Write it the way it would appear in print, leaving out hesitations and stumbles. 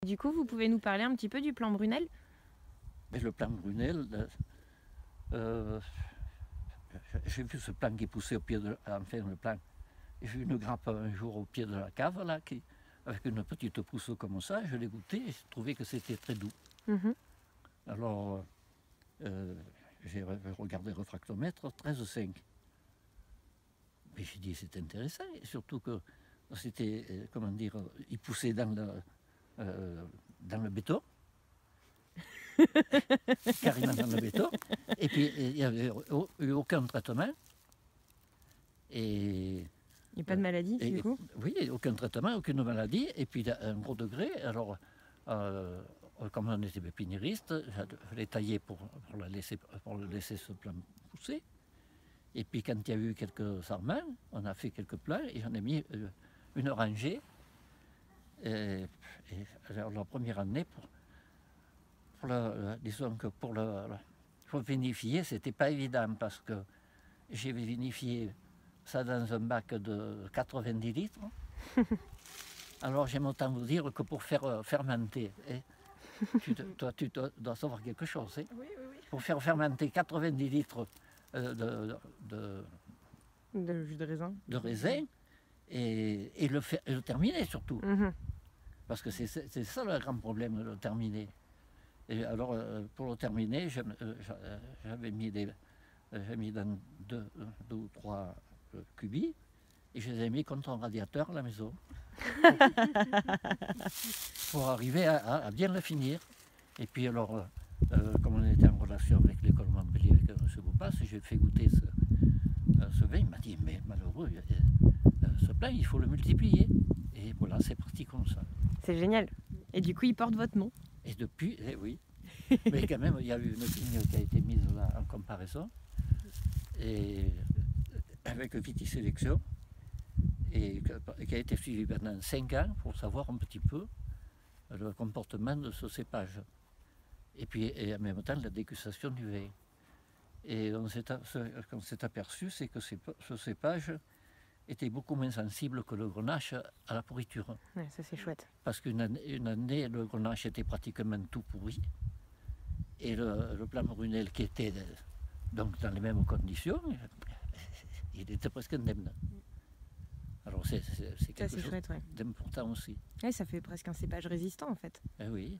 Du coup, vous pouvez nous parler un petit peu du plan Brunel? Mais le plan Brunel, j'ai vu ce plan qui poussait au pied de... Enfin, le plan. J'ai vu une grappe un jour au pied de la cave, là, avec une petite pousse comme ça. Je l'ai goûté et j'ai trouvé que c'était très doux. Alors, j'ai regardé le réfractomètre, 13,5. Mais j'ai dit, c'est intéressant, et surtout que c'était, comment dire, il poussait dans le béton. Carrément dans le béton. Et puis, il n'y avait eu aucun traitement. Et pas de maladie, du coup? Oui, aucun traitement, aucune maladie. Et puis, un gros degré. Alors, comme on était pépiniériste, je l'ai taillé pour le laisser ce plant pousser. Et puis, quand il y a eu quelques sarments, on a fait quelques plants et j'en ai mis une rangée. Et alors, la première année, disons que pour vinifier, c'était pas évident parce que j'ai vinifié ça dans un bac de 90 litres. Alors j'aime autant vous dire que pour faire fermenter, toi tu dois savoir quelque chose. Hein. Oui. Pour faire fermenter 90 litres de jus de raisin, et le terminer surtout. Parce que c'est ça le grand problème, le terminer. Et alors, pour le terminer, j'avais mis dans deux ou trois cubis et je les ai mis contre un radiateur à la maison pour arriver à bien le finir. Et puis alors, comme on était en relation avec l'école Montpellier, avec M. Boupas, j'ai fait goûter ce vin. Il m'a dit, mais malheureux, ce plat, il faut le multiplier. Et voilà, c'est parti comme ça. C'est génial. Et du coup, il porte votre nom. Et depuis, oui. Mais quand même, il y a eu une ligne qui a été mise là en comparaison, et avec Vitisélection, et qui a été suivie pendant 5 ans pour savoir un petit peu le comportement de ce cépage. Et puis, en même temps, la dégustation du vin. Et ce qu'on s'est aperçu, c'est que ce cépage était beaucoup moins sensible que le grenache à la pourriture. Ouais, ça c'est chouette. Parce qu'une année, le grenache était pratiquement tout pourri. Et le plan Brunel, qui était donc dans les mêmes conditions, il était presque indemne. Alors c'est quelque chose d'important aussi. Ouais, ça fait presque un cépage résistant en fait. Eh oui.